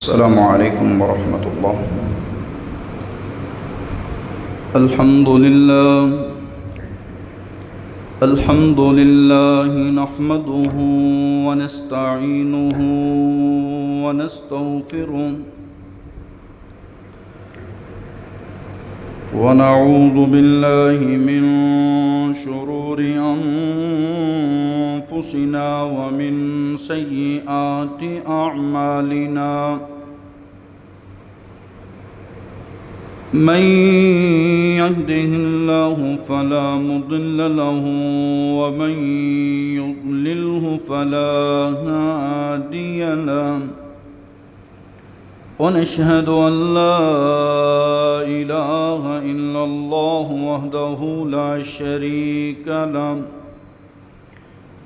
السلام عليكم ورحمة الله. الحمد لله نحمده ونستعينه ونستغفره ونعوذ بالله من شرور أنفسنا ومن سيئات أعمالنا. من يهده الله فلا مضل له ومن يضلله فلا هادي له. ونشهد أن لا إله إلا الله وحده لا شريك له.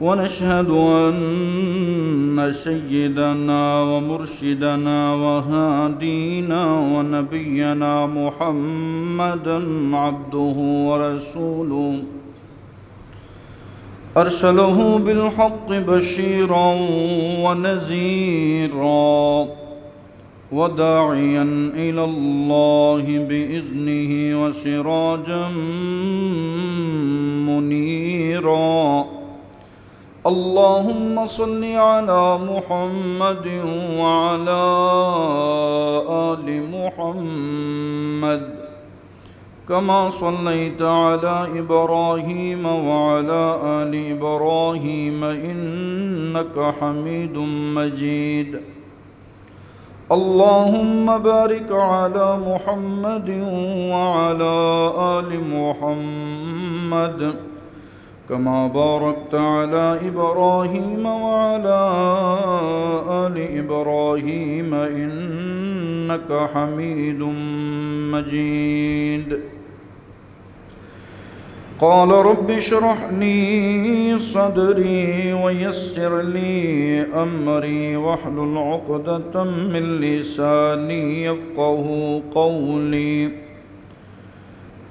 ونشهد أن سيدنا ومرشدنا وهادينا ونبينا محمدا عبده ورسوله أرسله بالحق بشيرا ونذيرا وداعيا إلى الله بإذنه وسراجا منيرا. اللهم صل على محمد وعلى آل محمد كما صليت على إبراهيم وعلى آل إبراهيم إنك حميد مجيد. اللهم بارك على محمد وعلى آل محمد كما باركت على إبراهيم وعلى آل إبراهيم إنك حميد مجيد. قال رب اشرح لي صدري ويسر لي أمري واحلل عقدة من لساني يفقه قولي.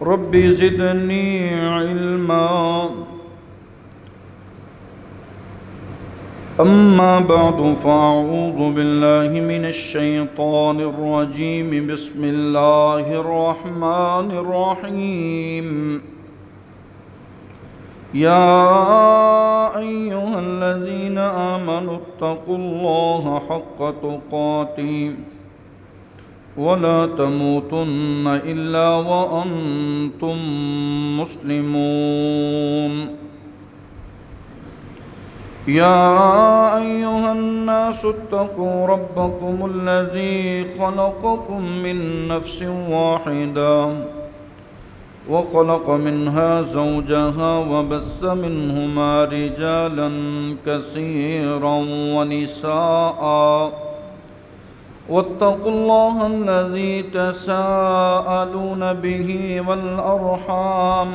رب زدني علما. أما بعد فأعوذ بالله من الشيطان الرجيم. بسم الله الرحمن الرحيم. يا أيها الذين آمنوا اتقوا الله حق تقاته ولا تموتن إلا وأنتم مسلمون. يا أيها الناس اتقوا ربكم الذي خلقكم من نفس واحدة وخلق منها زوجها وبث منهما رجالا كثيرا ونساء واتقوا الله الذي تساءلون به والأرحام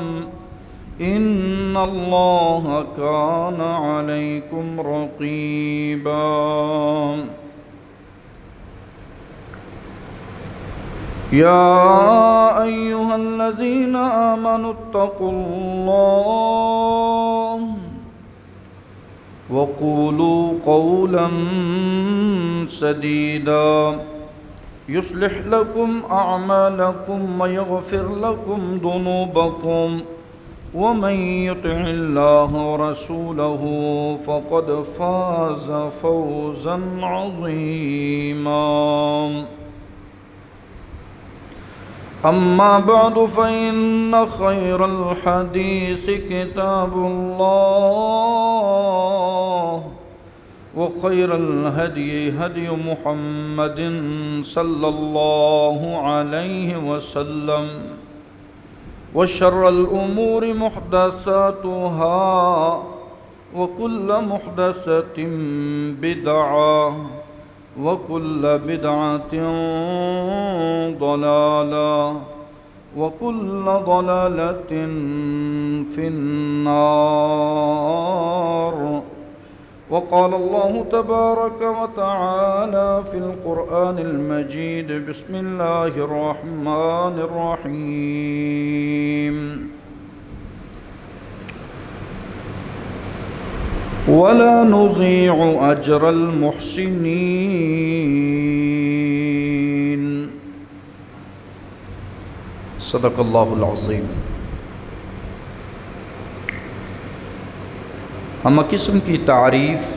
إن الله كان عليكم رقيبا. يا أيها الذين آمنوا اتقوا الله وقولوا قولا سديدا يصلح لكم أعمالكم ويغفر لكم ذنوبكم ومن يطع الله ورسوله فقد فاز فوزا عظيما. أما بعد فإن خير الحديث كتاب الله وخير الهدي هدي محمد صلى الله عليه وسلم وشر الأمور محدثاتها وكل محدثة بدعة وكل بدعة ضلالة وكل ضلالة في النار. وقال الله تبارك وتعالى في القرآن المجيد. بسم الله الرحمن الرحيم. ولا نضيع أجر المحسنين. صدق اللہ العظیم۔ ہم قسم کی تعریف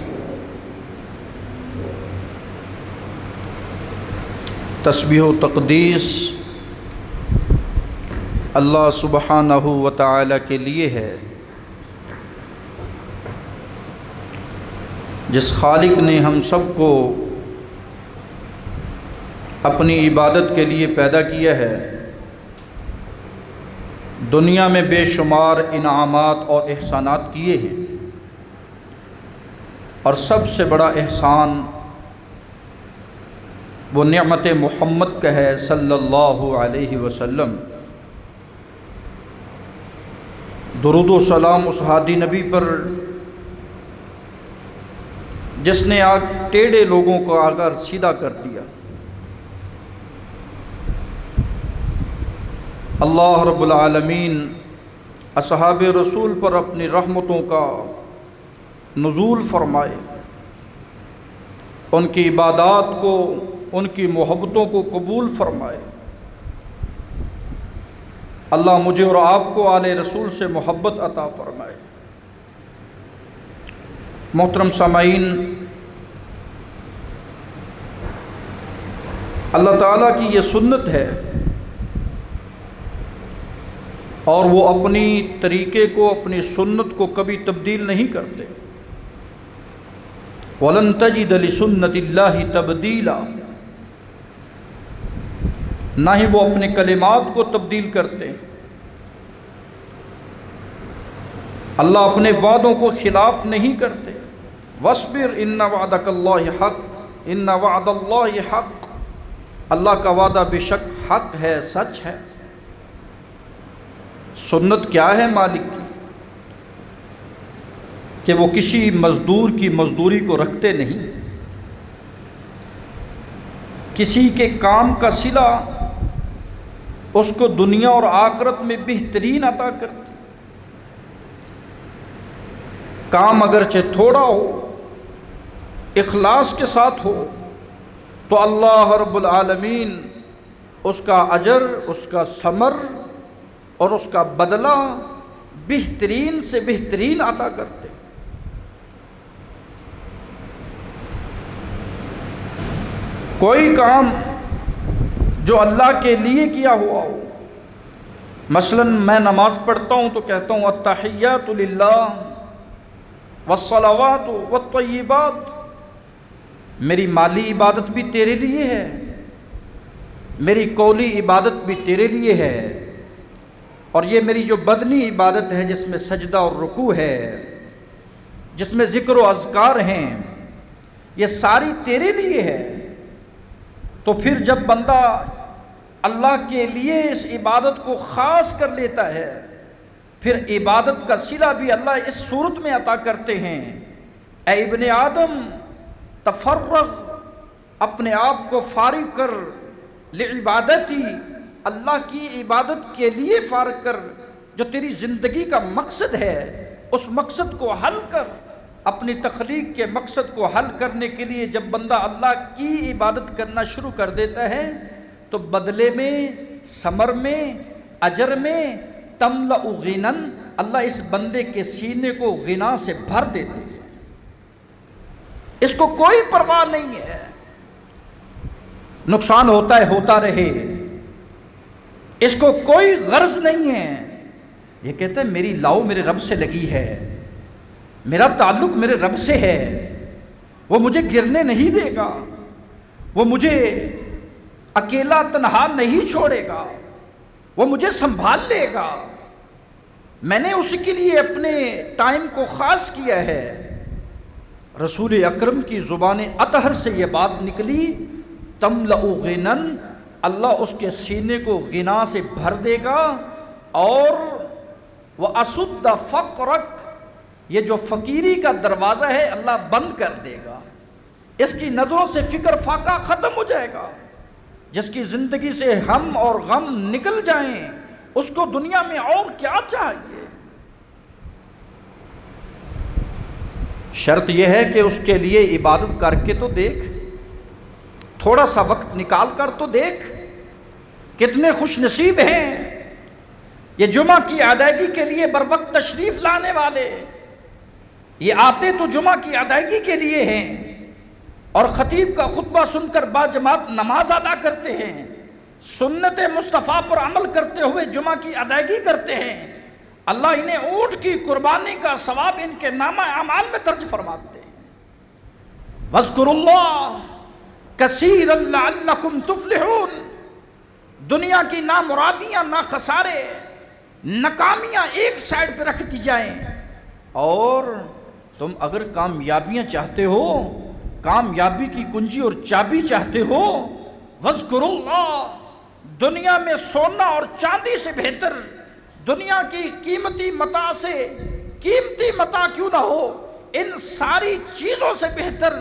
تسبیح و تقدیس اللہ سبحانہ و تعالی کے لیے ہے، جس خالق نے ہم سب کو اپنی عبادت کے لیے پیدا کیا ہے، دنیا میں بے شمار انعامات اور احسانات کیے ہیں، اور سب سے بڑا احسان وہ نعمت محمد کا ہے صلی اللہ علیہ وسلم۔ درود و سلام اس ہادی نبی پر جس نے ٹیڑھے لوگوں کو آ کر سیدھا کر دیا۔ اللہ رب العالمین اصحاب رسول پر اپنی رحمتوں کا نزول فرمائے، ان کی عبادات کو، ان کی محبتوں کو قبول فرمائے۔ اللہ مجھے اور آپ کو آل رسول سے محبت عطا فرمائے۔ محترم سامعین، اللہ تعالیٰ کی یہ سنت ہے، اور وہ اپنی طریقے کو، اپنی سنت کو کبھی تبدیل نہیں کرتے۔ وَلَن تَجِدَ لِسُنَّتِ اللَّهِ تَبْدِيلًا، نہ ہی وہ اپنے کلمات کو تبدیل کرتے۔ اللہ اپنے وعدوں کو خلاف نہیں کرتے۔ وَاصْبِرْ إِنَّ وَعْدَكَ اللَّهِ حَقٌّ إِنَّ وَعْدَ اللَّهِ حَقٌّ، اللہ کا وعدہ بے شک حق ہے، سچ ہے۔ سنت کیا ہے مالک کی؟ کہ وہ کسی مزدور کی مزدوری کو رکھتے نہیں، کسی کے کام کا صلہ اس کو دنیا اور آخرت میں بہترین عطا کرتے۔ کام اگرچہ تھوڑا ہو، اخلاص کے ساتھ ہو، تو اللہ رب العالمین اس کا اجر، اس کا ثمر اور اس کا بدلہ بہترین سے بہترین عطا کرتے۔ کوئی کام جو اللہ کے لیے کیا ہوا ہو، مثلا میں نماز پڑھتا ہوں تو کہتا ہوں التحیات للہ والصلوات والطیبات، میری مالی عبادت بھی تیرے لیے ہے، میری قولی عبادت بھی تیرے لیے ہے، اور یہ میری جو بدنی عبادت ہے جس میں سجدہ اور رکوع ہے، جس میں ذکر و اذکار ہیں، یہ ساری تیرے لیے ہے۔ تو پھر جب بندہ اللہ کے لیے اس عبادت کو خاص کر لیتا ہے، پھر عبادت کا صلہ بھی اللہ اس صورت میں عطا کرتے ہیں، اے ابن آدم تفرغ، اپنے آپ کو فارغ کر، لعبادتی، اللہ کی عبادت کے لیے فارغ کر، جو تیری زندگی کا مقصد ہے اس مقصد کو حل کر۔ اپنی تخلیق کے مقصد کو حل کرنے کے لیے جب بندہ اللہ کی عبادت کرنا شروع کر دیتا ہے تو بدلے میں، ثمر میں، اجر میں تملأ غنن، اللہ اس بندے کے سینے کو غنا سے بھر دیتے ہیں۔ اس کو کوئی پرواہ نہیں ہے، نقصان ہوتا ہے ہوتا رہے، اس کو کوئی غرض نہیں ہے۔ یہ کہتا ہے میری لاؤ میرے رب سے لگی ہے، میرا تعلق میرے رب سے ہے، وہ مجھے گرنے نہیں دے گا، وہ مجھے اکیلا تنہا نہیں چھوڑے گا، وہ مجھے سنبھال لے گا، میں نے اس کے لیے اپنے ٹائم کو خاص کیا ہے۔ رسول اکرم کی زبان اطہر سے یہ بات نکلی، تملأ غنن، اللہ اس کے سینے کو غنا سے بھر دے گا، اور وَأَسُدَّ فَقْرَكَ، یہ جو فقیری کا دروازہ ہے اللہ بند کر دے گا، اس کی نظروں سے فکر فاقہ ختم ہو جائے گا۔ جس کی زندگی سے ہم اور غم نکل جائیں، اس کو دنیا میں اور کیا چاہیے؟ شرط یہ ہے کہ اس کے لیے عبادت کر کے تو دیکھ، تھوڑا سا وقت نکال کر تو دیکھ۔ کتنے خوش نصیب ہیں یہ جمعہ کی ادائیگی کے لیے بر وقت تشریف لانے والے، یہ آتے تو جمعہ کی ادائیگی کے لیے ہیں اور خطیب کا خطبہ سن کر باجماعت نماز ادا کرتے ہیں، سنت مصطفیٰ پر عمل کرتے ہوئے جمعہ کی ادائیگی کرتے ہیں، اللہ انہیں اونٹ کی قربانی کا ثواب ان کے نامہ اعمال میں درج فرماتے ہیں۔ وَاذْكُرُوا اللَّهَ كَثِيرًا لَعَلَّكُمْ تُفْلِحُونَ۔ دنیا کی نہ مرادیاں، نہ خسارے، ناکامیاں ایک سائڈ پہ رکھ دی جائیں، اور تم اگر کامیابیاں چاہتے ہو، کامیابی کی کنجی اور چابی چاہتے ہو، وَاذْكُرُوا اللَّهَ، دنیا میں سونا اور چاندی سے بہتر، دنیا کی قیمتی متاع سے قیمتی متاع کیوں نہ ہو، ان ساری چیزوں سے بہتر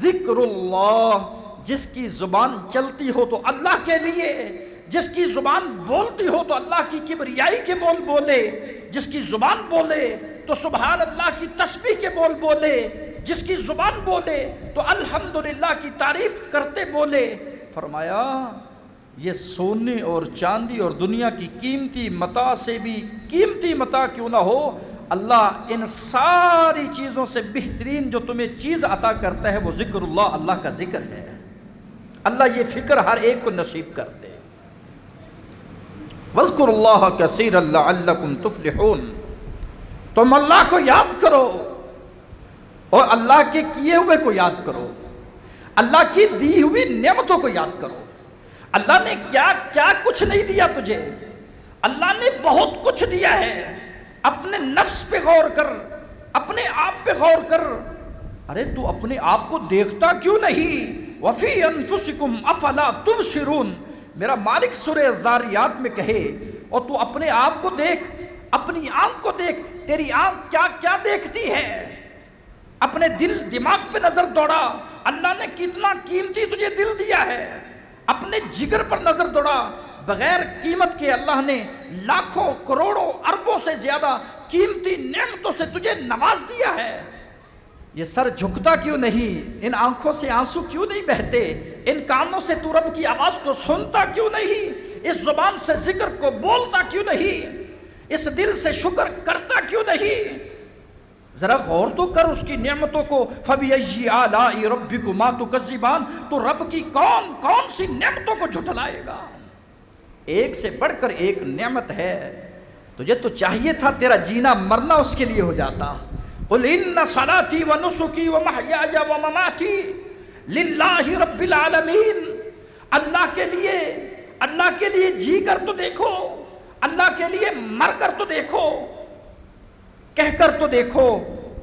ذکر اللہ، جس کی زبان چلتی ہو تو اللہ کے لیے، جس کی زبان بولتی ہو تو اللہ کی کبریائی کے بول بولے، جس کی زبان بولے تو سبحان اللہ کی تسبیح کے بول بولے، جس کی زبان بولے تو الحمدللہ کی تعریف کرتے بولے۔ فرمایا یہ سونے اور چاندی اور دنیا کی قیمتی متاع سے بھی قیمتی متاع کیوں نہ ہو، اللہ ان ساری چیزوں سے بہترین جو تمہیں چیز عطا کرتا ہے وہ ذکر اللہ، اللہ کا ذکر ہے۔ اللہ یہ فکر ہر ایک کو نصیب کر دے۔ وَاذْكُرُوا اللَّهَ كَثِيرًا لَعَلَّكُمْ تُفْلِحُونَ، تم اللہ کو یاد کرو اور اللہ کے کیے ہوئے کو یاد کرو، اللہ کی دی ہوئی نعمتوں کو یاد کرو۔ اللہ نے کیا کیا کچھ نہیں دیا تجھے، اللہ نے بہت کچھ دیا ہے۔ اپنے نفس پہ غور کر، اپنے آپ پہ غور کر، ارے تو اپنے آپ کو دیکھتا کیوں نہیں؟ وَفِي أَنفُسِكُمْ أَفَلَا تُبْصِرُونَ، میرا مالک سورہ زاریات میں کہے، اور تو اپنے آپ کو دیکھ، اپنی آنکھ کو دیکھ، تیری آنکھ کیا کیا دیکھتی ہے؟ اپنے دل دماغ پہ نظر دوڑا، اللہ نے کتنا قیمتی تجھے دل دیا ہے۔ اپنے جگر پر نظر دوڑا، بغیر قیمت کے اللہ نے لاکھوں کروڑوں اربوں سے زیادہ قیمتی نعمتوں سے تجھے نواز دیا ہے۔ یہ سر جھکتا کیوں نہیں؟ ان آنکھوں سے آنسو کیوں نہیں بہتے؟ ان کانوں سے تو رب کی آواز کو سنتا کیوں نہیں؟ اس زبان سے ذکر کو بولتا کیوں نہیں؟ اس دل سے شکر کرتا کیوں نہیں؟ ذرا غور تو کر اس کی نعمتوں کو۔ فَبِأَيِّ آلَاءِ رَبِّكُمَا تُكَذِّبَانِ، تو رب کی کون کون سی نعمتوں کو جھٹلائے گا؟ ایک سے بڑھ کر ایک نعمت ہے، تجھے تو چاہیے تھا تیرا جینا مرنا اس کے لیے ہو جاتا۔ قُلْ إِنَّ صَلَاتِي وَنُسُكِي وَمَحْيَايَ وَمَمَاتِي لِلَّهِ رَبِّ الْعَالَمِينَ، اللہ کے لیے جی کر تو دیکھو، اللہ کے لیے مر کر تو دیکھو، کہہ کر تو دیکھو،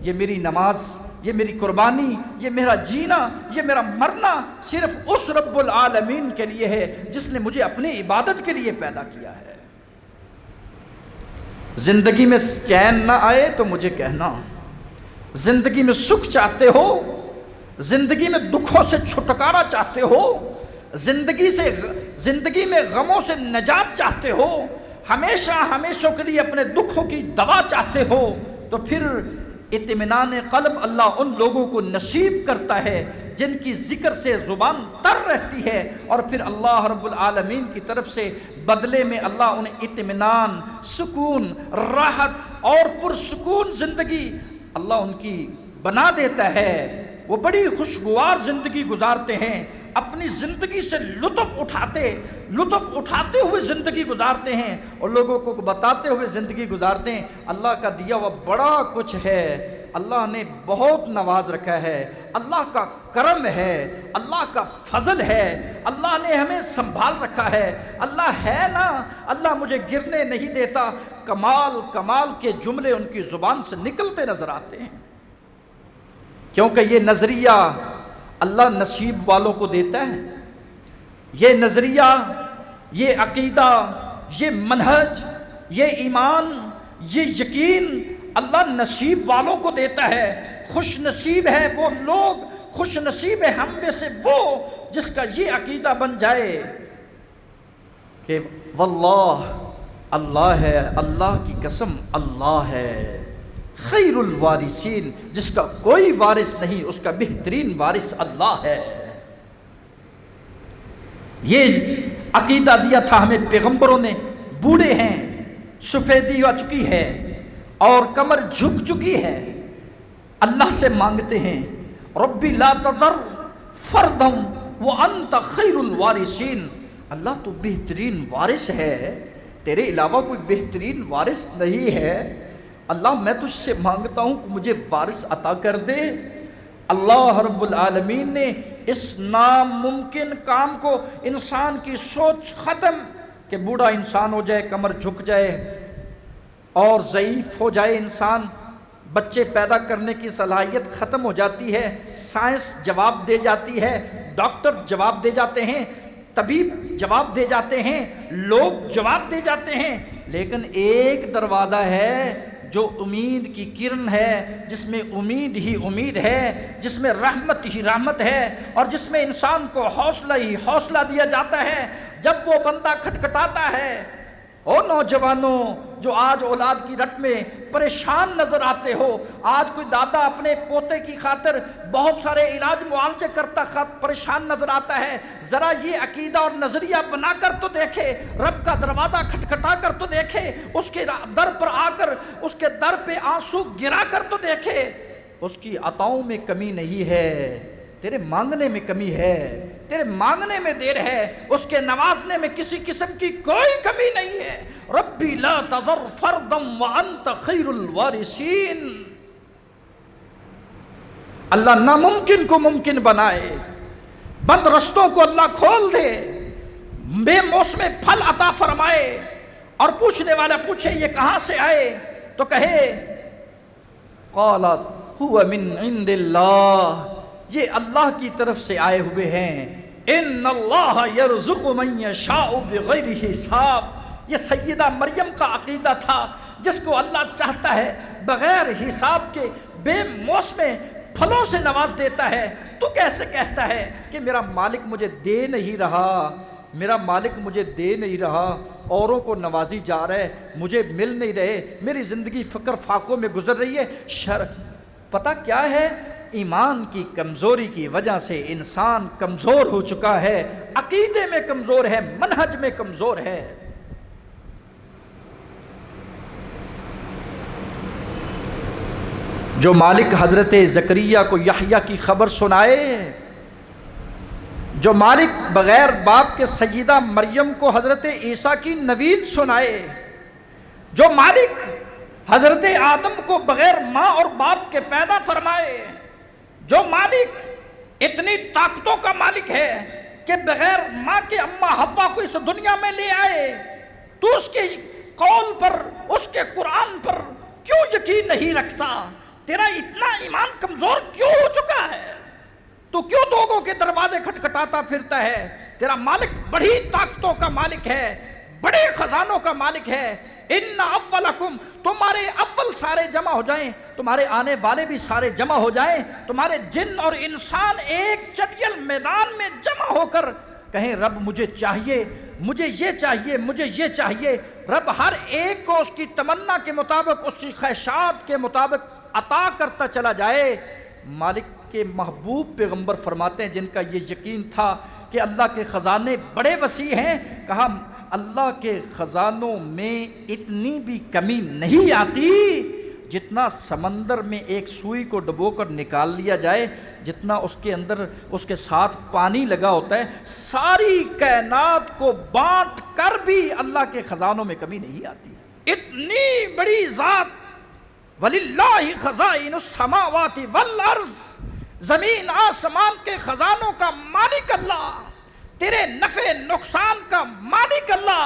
یہ میری نماز، یہ میری قربانی، یہ میرا جینا، یہ میرا مرنا صرف اس رب العالمین کے لیے ہے جس نے مجھے اپنی عبادت کے لیے پیدا کیا ہے۔ زندگی میں چین نہ آئے تو مجھے کہنا، زندگی میں سکھ چاہتے ہو، زندگی میں دکھوں سے چھٹکارا چاہتے ہو، زندگی میں غموں سے نجات چاہتے ہو، ہمیشہ ہمیشہ کے لیے اپنے دکھوں کی دوا چاہتے ہو، تو پھر اطمینان قلب اللہ ان لوگوں کو نصیب کرتا ہے جن کی ذکر سے زبان تر رہتی ہے، اور پھر اللہ رب العالمین کی طرف سے بدلے میں اللہ انہیں اطمینان، سکون، راحت اور پرسکون زندگی اللہ ان کی بنا دیتا ہے۔ وہ بڑی خوشگوار زندگی گزارتے ہیں، اپنی زندگی سے لطف اٹھاتے ہوئے زندگی گزارتے ہیں، اور لوگوں کو بتاتے ہوئے زندگی گزارتے ہیں اللہ کا دیا ہوا بڑا کچھ ہے، اللہ نے بہت نواز رکھا ہے، اللہ کا کرم ہے، اللہ کا فضل ہے، اللہ نے ہمیں سنبھال رکھا ہے، اللہ ہے نا، اللہ مجھے گرنے نہیں دیتا۔ کمال کے جملے ان کی زبان سے نکلتے نظر آتے ہیں، کیونکہ یہ نظریہ اللہ نصیب والوں کو دیتا ہے۔ یہ نظریہ، یہ عقیدہ، یہ منہج، یہ ایمان، یہ یقین اللہ نصیب والوں کو دیتا ہے۔ خوش نصیب ہے وہ لوگ، خوش نصیب ہے ہم میں سے وہ جس کا یہ عقیدہ بن جائے کہ واللہ اللہ ہے، اللہ کی قسم اللہ ہے، خیر الوارثین، جس کا کوئی وارث نہیں اس کا بہترین وارث اللہ ہے۔ یہ عقیدہ دیا تھا ہمیں پیغمبروں نے، بوڑھے ہیں سفیدی ہو چکی ہے اور کمر جھک چکی ہے، اللہ سے مانگتے ہیں ربی لا تذر فردا وانت خیر الوارثین، اللہ تو بہترین وارث ہے، تیرے علاوہ کوئی بہترین وارث نہیں ہے، اللہ میں تجھ سے مانگتا ہوں کہ مجھے وارث عطا کر دے۔ اللہ رب العالمین نے اس ناممکن کام کو، انسان کی سوچ ختم کہ بوڑھا انسان ہو جائے، کمر جھک جائے اور ضعیف ہو جائے انسان، بچے پیدا کرنے کی صلاحیت ختم ہو جاتی ہے، سائنس جواب دے جاتی ہے، ڈاکٹر جواب دے جاتے ہیں، طبیب جواب دے جاتے ہیں، لوگ جواب دے جاتے ہیں، لیکن ایک دروازہ ہے جو امید کی کرن ہے، جس میں امید ہی امید ہے، جس میں رحمت ہی رحمت ہے، اور جس میں انسان کو حوصلہ ہی حوصلہ دیا جاتا ہے۔ جب وہ بندہ کھٹکھٹاتا ہے، او نوجوانوں جو آج اولاد کی رٹ میں پریشان نظر آتے ہو، آج کوئی دادا اپنے پوتے کی خاطر بہت سارے علاج معالجے کرتا پریشان نظر آتا ہے، ذرا یہ عقیدہ اور نظریہ بنا کر تو دیکھے، رب کا دروازہ کھٹکھٹا کر تو دیکھے، اس کے در پر آ کر اس کے در پہ آنسو گرا کر تو دیکھے، اس کی عطاؤں میں کمی نہیں ہے، تیرے مانگنے میں کمی ہے، تیرے مانگنے میں دیر ہے، اس کے نوازنے میں کسی قسم کی کوئی کمی نہیں ہے۔ ربی لا تذر فردا وانت خیر الوارثین، اللہ ناممکن کو ممکن بنائے، بند رستوں کو اللہ کھول دے، بے موسم پھل عطا فرمائے، اور پوچھنے والا پوچھے یہ کہاں سے آئے تو کہے قالت هو من عند اللہ، یہ اللہ کی طرف سے آئے ہوئے ہیں، ان اللہ یرزق من یشاء بغیر حساب، یہ سیدہ مریم کا عقیدہ تھا، جس کو اللہ چاہتا ہے بغیر حساب کے بے موسم پھلوں سے نواز دیتا ہے۔ تو کیسے کہتا ہے کہ میرا مالک مجھے دے نہیں رہا، میرا مالک مجھے دے نہیں رہا، اوروں کو نوازی جا رہا ہے، مجھے مل نہیں رہے، میری زندگی فقر فاقوں میں گزر رہی ہے۔ پتہ کیا ہے؟ ایمان کی کمزوری کی وجہ سے انسان کمزور ہو چکا ہے، عقیدے میں کمزور ہے، منہج میں کمزور ہے۔ جو مالک حضرت زکریا کو یحییٰ کی خبر سنائے، جو مالک بغیر باپ کے سیدہ مریم کو حضرت عیسیٰ کی نوید سنائے، جو مالک حضرت آدم کو بغیر ماں اور باپ کے پیدا فرمائے، جو مالک اتنی طاقتوں کا مالک ہے کہ بغیر ماں کے اماں حوا کو اس دنیا میں لے آئے، تو اس کے قول پر، اس کے قرآن پر کیوں یقین نہیں رکھتا؟ تیرا اتنا ایمان کمزور کیوں ہو چکا ہے؟ تو کیوں لوگوں کے دروازے کھٹکھٹاتا پھرتا ہے؟ تیرا مالک بڑی طاقتوں کا مالک ہے، بڑے خزانوں کا مالک ہے۔ ان اولکم، تمہارے اول سارے جمع ہو جائیں، تمہارے آنے والے بھی سارے جمع ہو جائیں، تمہارے جن اور انسان ایک چٹیل میدان میں جمع ہو کر کہیں رب مجھے چاہیے، مجھے یہ چاہیے، مجھے یہ چاہیے، رب ہر ایک کو اس کی تمنا کے مطابق، اس کی خواہشات کے مطابق عطا کرتا چلا جائے۔ مالک کے محبوب پیغمبر فرماتے ہیں، جن کا یہ یقین تھا کہ اللہ کے خزانے بڑے وسیع ہیں، کہا اللہ کے خزانوں میں اتنی بھی کمی نہیں آتی جتنا سمندر میں ایک سوئی کو ڈبو کر نکال لیا جائے، جتنا اس کے اندر اس کے ساتھ پانی لگا ہوتا ہے، ساری کائنات کو بانٹ کر بھی اللہ کے خزانوں میں کمی نہیں آتی۔ اتنی بڑی ذات، وَلِلَّهِ خَزَائِنُ السَّمَاوَاتِ وَالْأَرْضِ، زمین آسمان کے خزانوں کا مالک اللہ، تیرے نفع نقصان کا مالک اللہ،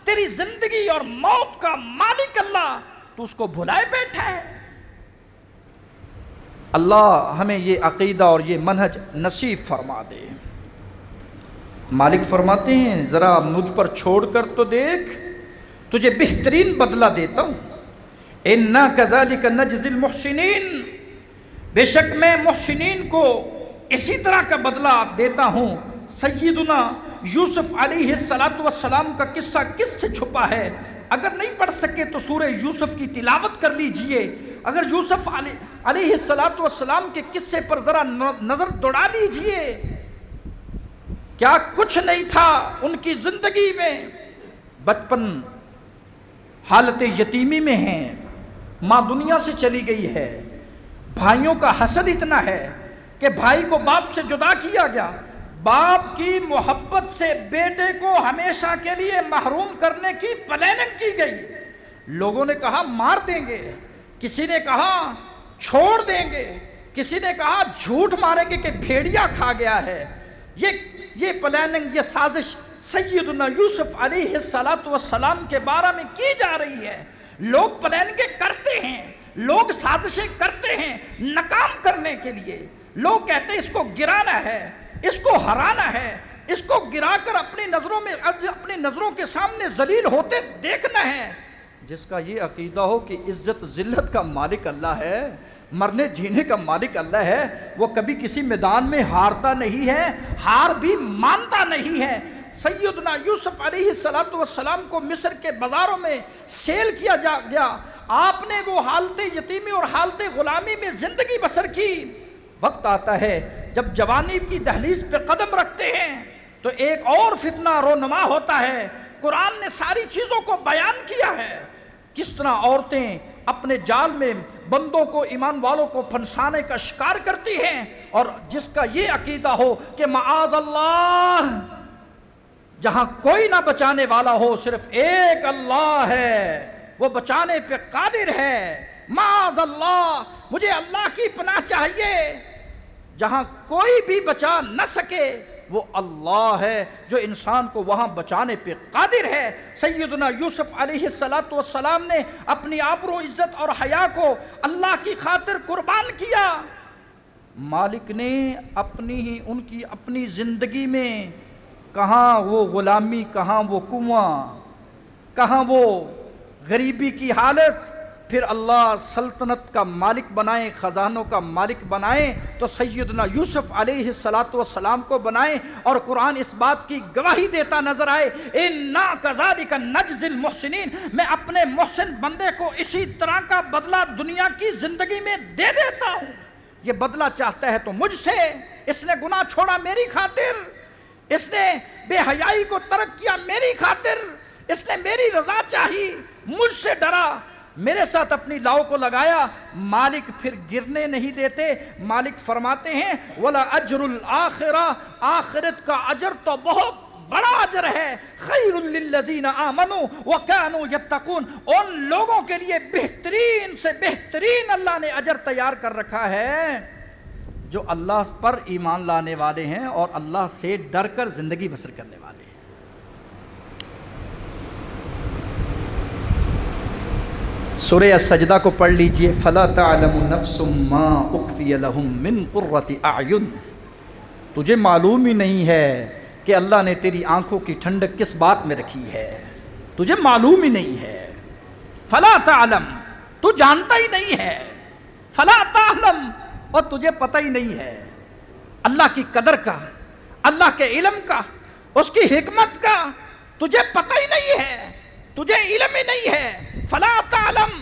تیری زندگی اور موت کا مالک اللہ، تو اس کو بھلائے بیٹھا ہے۔ اللہ ہمیں یہ عقیدہ اور یہ منہج نصیب فرما دے۔ مالک فرماتے ہیں ذرا مجھ پر چھوڑ کر تو دیکھ، تجھے بہترین بدلہ دیتا ہوں۔ اِنَّا كَذَلِكَ نَجْزِي الْمُحْسِنِينَ، بے شک میں محسنین کو اسی طرح کا بدلہ دیتا ہوں۔ سیدنا یوسف علیہ السلام کا قصہ کس سے چھپا ہے؟ اگر نہیں پڑھ سکے تو سورہ یوسف کی تلاوت کر لیجئے۔ اگر یوسف علیہ السلام کے قصے پر ذرا نظر دوڑا لیجئے، کیا کچھ نہیں تھا ان کی زندگی میں۔ بچپن حالت یتیمی میں ہیں، ماں دنیا سے چلی گئی ہے، بھائیوں کا حسد اتنا ہے کہ بھائی کو باپ سے جدا کیا گیا، باپ کی محبت سے بیٹے کو ہمیشہ کے لیے محروم کرنے کی پلاننگ کی گئی۔ لوگوں نے کہا مار دیں گے، کسی نے کہا چھوڑ دیں گے، کسی نے کہا جھوٹ ماریں گے کہ بھیڑیا کھا گیا ہے۔ یہ پلاننگ، یہ سازش سیدنا یوسف علیہ السلام کے بارے میں کی جا رہی ہے۔ لوگ پلاننگیں کرتے ہیں، لوگ سازشیں کرتے ہیں ناکام کرنے کے لیے۔ لوگ کہتے ہیں اس کو گرانا ہے، اس کو ہرانا ہے، اس کو گرا کر اپنی نظروں کے سامنے ذلیل ہوتے دیکھنا ہے۔ جس کا یہ عقیدہ ہو کہ عزت ذلت کا مالک اللہ ہے، مرنے جینے کا مالک اللہ ہے، وہ کبھی کسی میدان میں ہارتا نہیں ہے، ہار بھی مانتا نہیں ہے۔ سیدنا یوسف علیہ السلام کو مصر کے بازاروں میں سیل کیا گیا، آپ نے وہ حالت یتیمی اور حالت غلامی میں زندگی بسر کی۔ وقت آتا ہے جب جوانی کی دہلیز پہ قدم رکھتے ہیں تو ایک اور فتنہ رونما ہوتا ہے۔ قرآن نے ساری چیزوں کو بیان کیا ہے، کس طرح عورتیں اپنے جال میں بندوں کو، ایمان والوں کو پھنسانے کا شکار کرتی ہیں، اور جس کا یہ عقیدہ ہو کہ معاذ اللہ، جہاں کوئی نہ بچانے والا ہو، صرف ایک اللہ ہے، وہ بچانے پہ قادر ہے۔ معاذ اللہ، مجھے اللہ کی پناہ چاہیے، جہاں کوئی بھی بچا نہ سکے وہ اللہ ہے جو انسان کو وہاں بچانے پہ قادر ہے۔ سیدنا یوسف علیہ السلام نے اپنی آبرو، عزت اور حیا کو اللہ کی خاطر قربان کیا۔ مالک نے ان کی اپنی زندگی میں کہاں وہ غلامی، کہاں وہ کنواں، کہاں وہ غریبی کی حالت، پھر اللہ سلطنت کا مالک بنائیں، خزانوں کا مالک بنائیں تو سیدنا یوسف علیہ السلام کو بنائیں۔ اور قرآن اس بات کی گواہی دیتا نظر آئے، اِنَّا كَذَلِكَ نَجْزِي الْمُحْسِنِينَ، میں اپنے محسن بندے کو اسی طرح کا بدلہ دنیا کی زندگی میں دے دیتا ہوں۔ یہ بدلہ چاہتا ہے تو مجھ سے، اس نے گناہ چھوڑا میری خاطر، اس نے بے حیائی کو ترک کیا میری خاطر، اس نے میری رضا چاہی، مجھ سے ڈرا، میرے ساتھ اپنی لاؤ کو لگایا۔ مالک پھر گرنے نہیں دیتے، مالک فرماتے ہیں وَلَا أَجْرُ الْآخِرَةِ، آخرت کا اجر تو بہت بڑا اجر ہے، خَيْرٌ لِلَّذِينَ آمَنُوا وَكَانُوا يَتَّقُونَ، ان لوگوں کے لیے بہترین سے بہترین اللہ نے اجر تیار کر رکھا ہے جو اللہ پر ایمان لانے والے ہیں اور اللہ سے ڈر کر زندگی بسر کرنے والے ہیں۔ سورہ السجدہ کو پڑھ لیجئے، فَلَا تَعْلَمُ نَفْسٌ مَّا أُخْفِيَ لَهُم مِّن قُرَّةِ أَعْيُنٍ، تجھے معلوم ہی نہیں ہے کہ اللہ نے تیری آنکھوں کی ٹھنڈک کس بات میں رکھی ہے، تجھے معلوم ہی نہیں ہے۔ فَلَا تَعْلَمُ، تو جانتا ہی نہیں ہے، فَلَا تَعْلَمُ، اور تجھے پتہ ہی نہیں ہے اللہ کی قدر کا، اللہ کے علم کا، اس کی حکمت کا، تجھے پتہ ہی نہیں ہے، تجھے علم ہی نہیں ہے۔ فلا تعلم،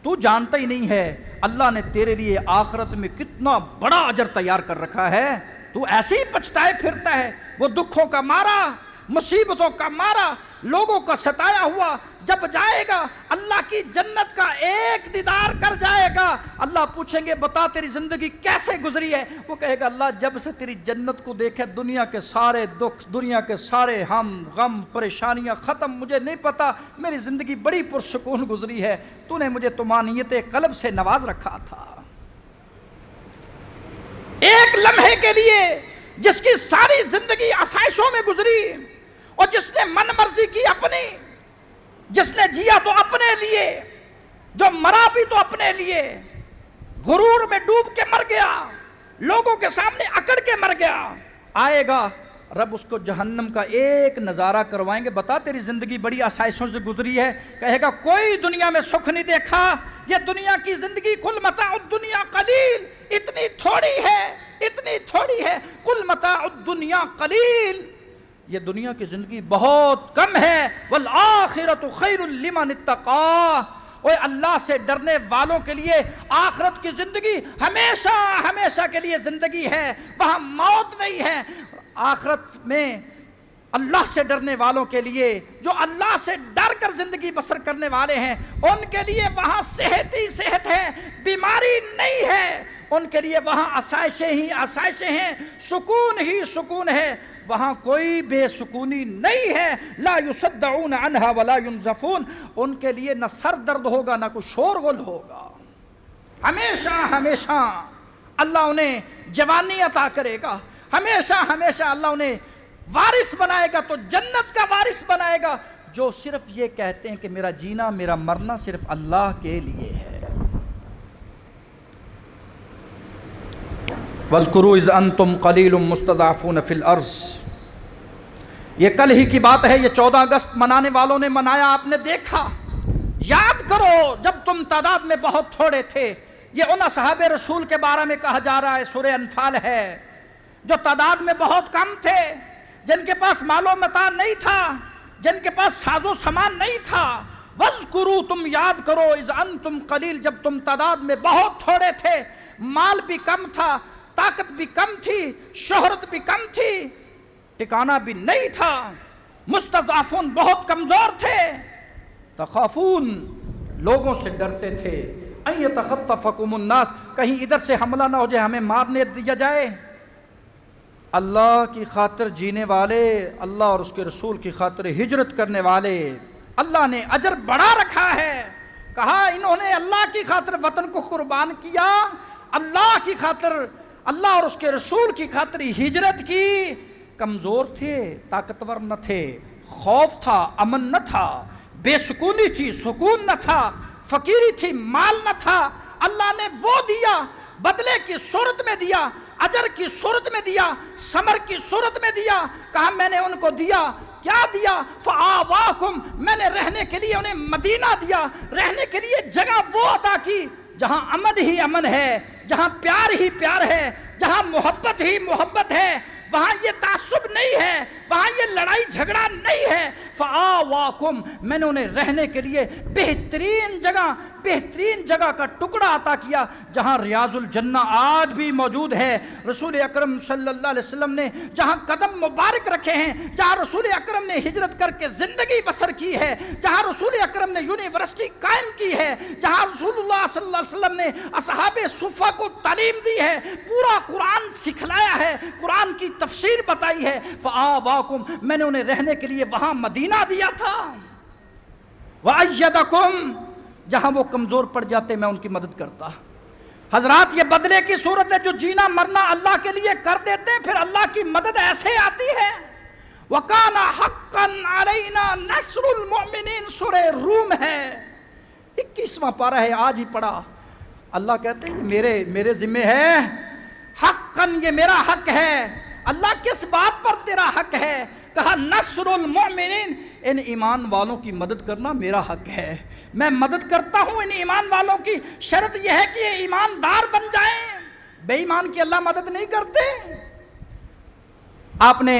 تو جانتا ہی نہیں ہے اللہ نے تیرے لیے آخرت میں کتنا بڑا اجر تیار کر رکھا ہے، تو ایسے ہی پچھتائے پھرتا ہے۔ وہ دکھوں کا مارا، مصیبتوں کا مارا، لوگوں کا ستایا ہوا جب جائے گا اللہ کی جنت کا ایک دیدار کر جائے گا، اللہ پوچھیں گے بتا تیری زندگی کیسے گزری ہے، وہ کہے گا اللہ جب سے تیری جنت کو دیکھے دنیا کے سارے دکھ، دنیا کے سارے غم پریشانیاں ختم، مجھے نہیں پتا، میری زندگی بڑی پرسکون گزری ہے، تو نے مجھے طمانینت قلب سے نواز رکھا تھا۔ ایک لمحے کے لیے جس کی ساری زندگی آسائشوں میں گزری اور جس نے من مرضی کی اپنی، جس نے جیا تو اپنے لیے، جو مرا بھی تو اپنے لیے، غرور میں ڈوب کے مر گیا، لوگوں کے سامنے اکڑ کے مر گیا، آئے گا رب اس کو جہنم کا ایک نظارہ کروائیں گے، بتا تیری زندگی بڑی آسائشوں سے گزری ہے، کہے گا کوئی دنیا میں سکھ نہیں دیکھا، یہ دنیا کی زندگی قل متاع الدنیا قلیل، اتنی تھوڑی ہے، اتنی تھوڑی ہے، قل متاع الدنیا قلیل، یہ دنیا کی زندگی بہت کم ہے، والآخرۃ خیر لمن اتقی، اور اللہ سے ڈرنے والوں کے لیے آخرت کی زندگی ہمیشہ ہمیشہ کے لیے زندگی ہے، وہاں موت نہیں ہے۔ آخرت میں اللہ سے ڈرنے والوں کے لیے، جو اللہ سے ڈر کر زندگی بسر کرنے والے ہیں، ان کے لیے وہاں صحت ہی صحت ہے، بیماری نہیں ہے، ان کے لیے وہاں آسائشیں ہی آسائشیں ہیں، سکون ہی سکون ہے، وہاں کوئی بے سکونی نہیں ہے۔ لا یصدعون عنہا ولا ینزفون، ان کے لیے نہ سر درد ہوگا نہ کوئی شورغل ہوگا، ہمیشہ ہمیشہ اللہ انہیں جوانی عطا کرے گا، ہمیشہ ہمیشہ اللہ انہیں وارث بنائے گا، تو جنت کا وارث بنائے گا، جو صرف یہ کہتے ہیں کہ میرا جینا میرا مرنا صرف اللہ کے لیے ہے۔ وَاذْكُرُوا إِذْ أَنْتُمْ قَلِيلٌ مُسْتَضْعَفُونَ فِي الْأَرْضِ، یہ کل ہی کی بات ہے، یہ 14 اگست منانے والوں نے منایا، آپ نے دیکھا۔ یاد کرو جب تم تعداد میں بہت تھوڑے تھے، یہ ان اصحاب رسول کے بارے میں کہا جا رہا ہے، سورہ انفال ہے، جو تعداد میں بہت کم تھے، جن کے پاس مال و متاع نہیں تھا، جن کے پاس ساز و سامان نہیں تھا۔ وَاذْكُرُوا، تم یاد کرو، اذ انتم قلیل، جب تم تعداد میں بہت تھوڑے تھے، مال بھی کم تھا، طاقت بھی کم تھی، شہرت بھی کم تھی، ٹھکانہ بھی نہیں تھا، مستضعفون، بہت کمزور تھے، تخافون، لوگوں سے ڈرتے تھے، ان یتخطفکم الناس، کہیں ادھر سے حملہ نہ ہو جائے، ہمیں مارنے دیا جائے۔ اللہ کی خاطر جینے والے، اللہ اور اس کے رسول کی خاطر ہجرت کرنے والے، اللہ نے اجر بڑھا رکھا ہے۔ کہا انہوں نے اللہ کی خاطر وطن کو قربان کیا، اللہ کی خاطر، اللہ اور اس کے رسول کی خاطر ہجرت کی۔ کمزور تھے، طاقتور نہ تھے، خوف تھا، امن نہ تھا، بے سکونی تھی، سکون نہ تھا، فقیری تھی، مال نہ تھا، اللہ نے وہ دیا، بدلے کی صورت میں دیا، اجر کی صورت میں دیا، ثمر کی صورت میں دیا۔ کہا میں نے ان کو دیا، کیا دیا؟ فآواکم، میں نے رہنے کے لیے انہیں مدینہ دیا، رہنے کے لیے جگہ وہ عطا کی جہاں امن ہی امن ہے، جہاں پیار ہی پیار ہے، جہاں محبت ہی محبت ہے، وہاں یہ تعصب نہیں ہے، وہاں یہ لڑائی جھگڑا نہیں ہے۔ فآواکم، میں نے انہیں رہنے کے لیے بہترین جگہ کا ٹکڑا عطا کیا، جہاں ریاض الجنہ آج بھی موجود ہے۔ رسول اکرم صلی اللہ علیہ وسلم نے جہاں قدم مبارک رکھے ہیں، جہاں رسول اکرم نے ہجرت کر کے زندگی بسر کی ہے، جہاں رسول اکرم نے یونیورسٹی قائم کی ہے، جہاں رسول اللہ صلی اللہ علیہ وسلم نے اصحاب صفہ کو تعلیم دی ہے، پورا قرآن سکھلایا ہے، قرآن کی تفسیر بتائی ہے۔ فآواکم، میں نے انہیں رہنے کے لیے وہاں مدینہ دیا تھا۔ وَأَيَّدَكُمْ، جہاں وہ کمزور پڑ جاتے میں ان کی مدد کرتا۔ حضرات یہ بدلے کی صورت ہے، جو جینا مرنا اللہ کے لیے کر دیتے ہیں، پھر اللہ کی مدد ایسے آتی ہے۔ وَكَانَ حَقًّا عَلَيْنَا نَصْرُ الْمُؤْمِنِينَ، سورہ روم ہے، 21واں پارہ ہے، آج ہی پڑھا۔ اللہ کہتے ہیں میرے ذمہ ہے، حقاً، یہ میرا حق ہے۔ اللہ کس بات پر تیرا حق ہے؟ کہا نصر المؤمنین، ان ایمان والوں کی مدد کرنا میرا حق ہے، میں مدد کرتا ہوں ان ایمان والوں کی۔ شرط یہ ہے کہ یہ ایماندار بن جائیں، بے ایمان کی اللہ مدد نہیں کرتے۔ آپ نے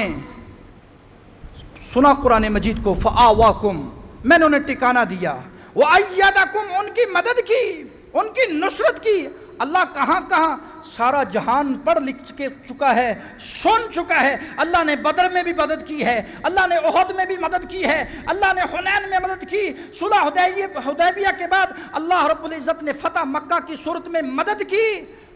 سنا قرآن مجید کو، فآواکم، میں نے انہیں ٹھکانہ دیا، وَأَيَّدَكُمْ، ان کی مدد کی، ان کی نصرت کی۔ اللہ کہاں کہاں سارا جہان پڑھ لکھ کے چکا ہے، سن چکا ہے۔ اللہ نے بدر میں بھی مدد کی ہے، اللہ نے احد میں بھی مدد کی ہے، اللہ نے حنین میں مدد کی، صلح حدیبیہ کے بعد اللہ رب العزت نے فتح مکہ کی صورت میں مدد کی۔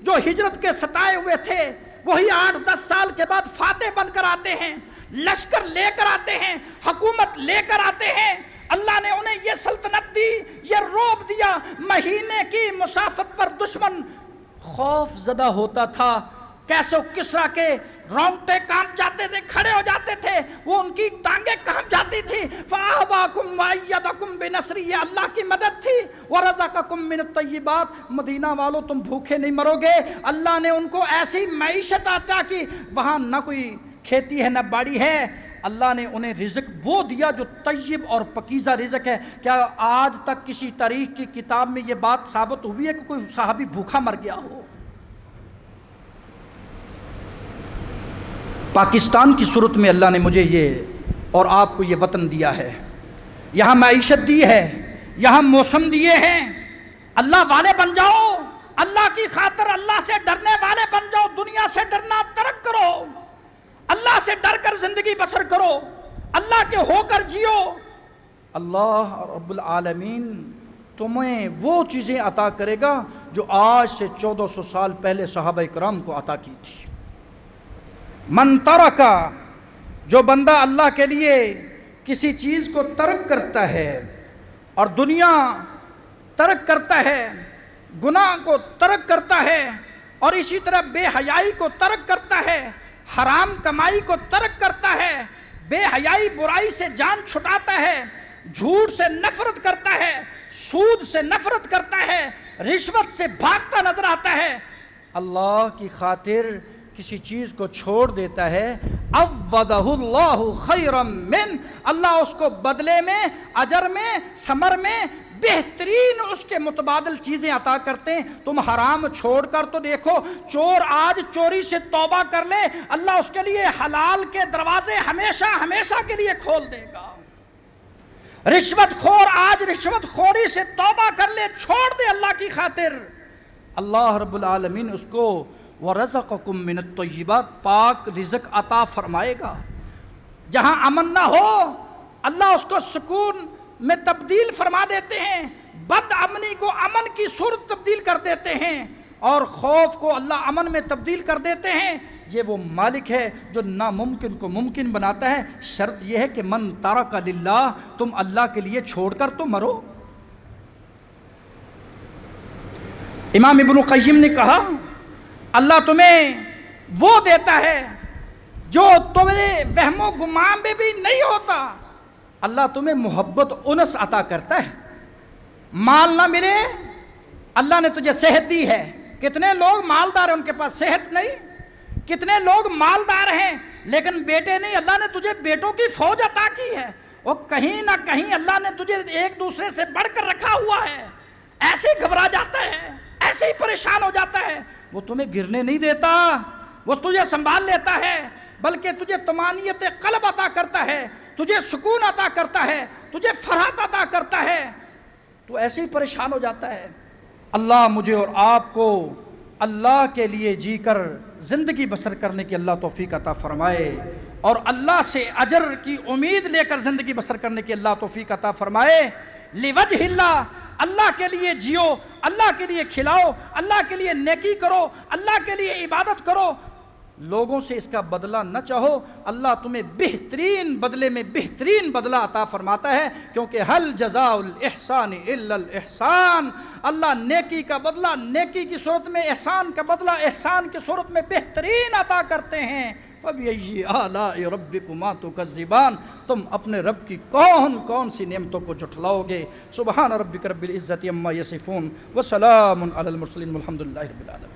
جو ہجرت کے ستائے ہوئے تھے وہی 8-10 سال کے بعد فاتح بن کر آتے ہیں، لشکر لے کر آتے ہیں، حکومت لے کر آتے ہیں۔ اللہ نے انہیں یہ سلطنت دی، یہ روب دیا۔ مہینے کی مسافت پر دشمن خوف زدہ ہوتا تھا، کیسو کسرا کے رونگٹے کانپ جاتے تھے، کھڑے ہو جاتے تھے، وہ ان کی ٹانگیں کانپ جاتی تھی۔ فَآوَاكُمْ وَأَيَّدَكُمْ بِنَصْرِهِ، یہ اللہ کی مدد تھی۔ وَرَزَقَكُمْ مِنَ الطَّيِّبَاتِ، مدینہ والوں تم بھوکے نہیں مرو گے۔ اللہ نے ان کو ایسی معیشت عطا کی، وہاں نہ کوئی کھیتی ہے نہ باڑی ہے، اللہ نے انہیں رزق وہ دیا جو طیب اور پکیزہ رزق ہے۔ کیا آج تک کسی تاریخ کی کتاب میں یہ بات ثابت ہوئی ہے کہ کوئی صحابی بھوکا مر گیا ہو؟ پاکستان کی صورت میں اللہ نے مجھے یہ اور آپ کو یہ وطن دیا ہے، یہاں معیشت دی ہے، یہاں موسم دیے ہیں۔ اللہ والے بن جاؤ، اللہ کی خاطر اللہ سے ڈرنے والے بن جاؤ، دنیا سے ڈرنا ترک کرو، اللہ سے ڈر کر زندگی بسر کرو۔ اللہ کے ہو کر جیو، اللہ رب العالمین تمہیں وہ چیزیں عطا کرے گا جو آج سے 1400 سال پہلے صحابہ کرام کو عطا کی تھی۔ من ترکا، جو بندہ اللہ کے لیے کسی چیز کو ترک کرتا ہے اور دنیا ترک کرتا ہے، گناہ کو ترک کرتا ہے، اور اسی طرح بے حیائی کو ترک کرتا ہے، حرام کمائی کو ترک کرتا ہے، بے حیائی برائی سے جان چھٹاتا ہے، جھوٹ سے نفرت کرتا ہے، سود سے نفرت کرتا ہے، رشوت سے بھاگتا نظر آتا ہے، اللہ کی خاطر کسی چیز کو چھوڑ دیتا ہے، عوضہ اللہ خیرا من، اللہ اس کو بدلے میں، اجر میں، ثمر میں بہترین اس کے متبادل چیزیں عطا کرتے ہیں۔ تم حرام چھوڑ کر تو دیکھو، چور آج چوری سے توبہ کر لے، اللہ اس کے لیے حلال کے دروازے ہمیشہ ہمیشہ کے لیے کھول دے گا۔ رشوت خور آج رشوت خوری سے توبہ کر لے، چھوڑ دے اللہ کی خاطر، اللہ رب العالمین اس کو وَرَزَقَكُم مِّنَ الطَّيِّبَاتِ پاک رزق عطا فرمائے گا۔ جہاں امن نہ ہو اللہ اس کو سکون میں تبدیل فرما دیتے ہیں، بد امنی کو امن کی صورت تبدیل کر دیتے ہیں، اور خوف کو اللہ امن میں تبدیل کر دیتے ہیں۔ یہ وہ مالک ہے جو ناممکن کو ممکن بناتا ہے، شرط یہ ہے کہ من ترک للہ، تم اللہ کے لیے چھوڑ کر تو مرو۔ امام ابن قیم نے کہا اللہ تمہیں وہ دیتا ہے جو تمہارے وہم و گمان میں بھی نہیں ہوتا، اللہ تمہیں محبت انس عطا کرتا ہے۔ مال نہ ملے، اللہ نے تجھے صحت دی ہے، کتنے لوگ مالدار ہیں ان کے پاس صحت نہیں، کتنے لوگ مالدار ہیں لیکن بیٹے نہیں، اللہ نے تجھے بیٹوں کی فوج عطا کی ہے، اور کہیں نہ کہیں اللہ نے تجھے ایک دوسرے سے بڑھ کر رکھا ہوا ہے، ایسے ہی گھبرا جاتا ہے، ایسے ہی پریشان ہو جاتا ہے، وہ تمہیں گرنے نہیں دیتا، وہ تجھے سنبھال لیتا ہے، بلکہ تجھے طمانینت قلب عطا کرتا ہے، تجھے سکون عطا کرتا ہے، تجھے فرحت عطا کرتا ہے، تو ایسے ہی پریشان ہو جاتا ہے۔ اللہ مجھے اور آپ کو اللہ کے لیے جی کر زندگی بسر کرنے کی اللہ توفیق عطا فرمائے، اور اللہ سے اجر کی امید لے کر زندگی بسر کرنے کی اللہ توفیق عطا فرمائے۔ لوجہ اللہ، اللہ کے لیے جیو، اللہ کے لیے کھلاؤ، اللہ کے لیے نیکی کرو، اللہ کے لیے عبادت کرو، لوگوں سے اس کا بدلہ نہ چاہو، اللہ تمہیں بہترین بدلے میں بہترین بدلہ عطا فرماتا ہے، کیونکہ حل جزاء الاحسان الا الاحسان، اللہ نیکی کا بدلہ نیکی کی صورت میں، احسان کا بدلہ احسان کی صورت میں بہترین عطا کرتے ہیں۔ فَبِأَيِّ آلَاءِ رَبِّكُمَا تُكَذِّبَانِ، تم اپنے رب کی کون کون سی نعمتوں کو جھٹلاؤ گے۔ سبحان ربک رب العزت عما یصفون وسلام علی المرسلین والحمد للہ رب العالمین۔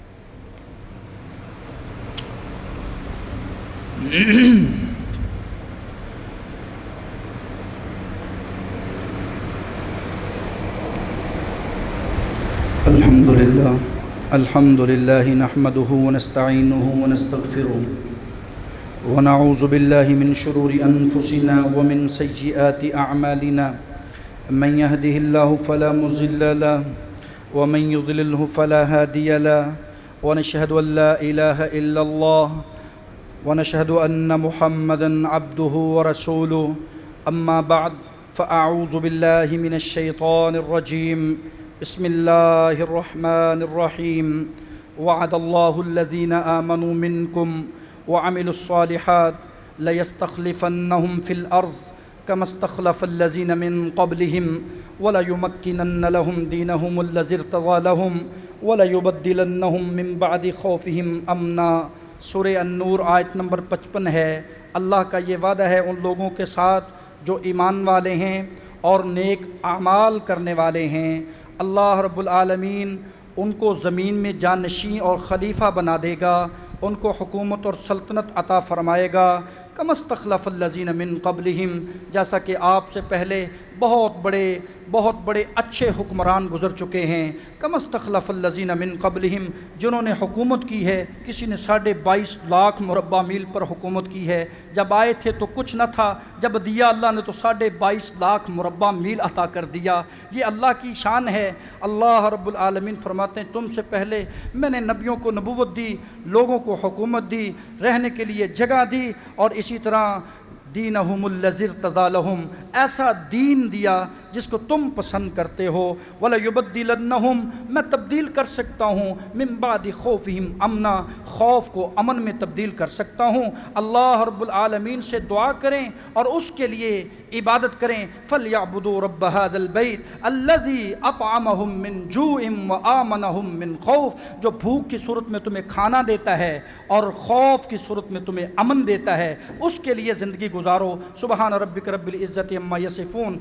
الحمد للہ نحمده ونستعینه ونستغفره ونعوذ باللہ من شرور انفسنا ومن سیئات اعمالنا، من يهده اللہ فلا مضل له ومن يضلله فلا هادی له، ونشهد ان لا الہ الا اللہ ونشهد ان محمدا عبده ورسوله، اما بعد فاعوذ باللہ من الشیطان الرجیم، بسم اللہ الرحمن الرحیم، وعد اللہ الذین آمنوا منکم وعملوا الصالحات ليستخلفنهم في الأرض كما استخلف الذين من قبلهم وليمكنن لهم دينهم الذي ارتضى لهم وليبدلنهم من بعد خوفهم أمنا۔ سورہ النور آیت نمبر 55 ہے۔ اللہ کا یہ وعدہ ہے ان لوگوں کے ساتھ جو ایمان والے ہیں اور نیک اعمال کرنے والے ہیں، اللہ رب العالمین ان کو زمین میں جانشین اور خلیفہ بنا دے گا، ان کو حکومت اور سلطنت عطا فرمائے گا۔ کما استخلف الذین من قبلہم، جیسا کہ آپ سے پہلے بہت بڑے اچھے حکمران گزر چکے ہیں۔ کما استخلف الذین من قبلہم، جنہوں نے حکومت کی ہے، کسی نے 22.5 لاکھ مربع میل پر حکومت کی ہے، جب آئے تھے تو کچھ نہ تھا، جب دیا اللہ نے تو 22.5 لاکھ مربع میل عطا کر دیا۔ یہ اللہ کی شان ہے۔ اللہ رب العالمین فرماتے ہیں تم سے پہلے میں نے نبیوں کو نبوت دی، لوگوں کو حکومت دی، رہنے کے لیے جگہ دی، اور اسی طرح دینہم الذی ارتضی لہم، ایسا دین دیا جس کو تم پسند کرتے ہو، وَلَيُبَدِّلَنَّهُمْ، میں تبدیل کر سکتا ہوں، مِن بَعْدِ خَوْفِهِمْ امنا، خوف کو امن میں تبدیل کر سکتا ہوں۔ اللہ رب العالمین سے دعا کریں اور اس کے لیے عبادت کریں۔ فَلْيَعْبُدُوا رَبَّ هَذَا الْبَيْتِ الَّذِي أَطْعَمَهُم مِّن جُوعٍ وَآمَنَهُم مِّن خَوْفٍ، جو بھوک کی صورت میں تمہیں کھانا دیتا ہے اور خوف کی صورت میں تمہیں امن دیتا ہے، اس کے لیے زندگی گزارو۔ سبحان ربک رب العزت عما یصفون۔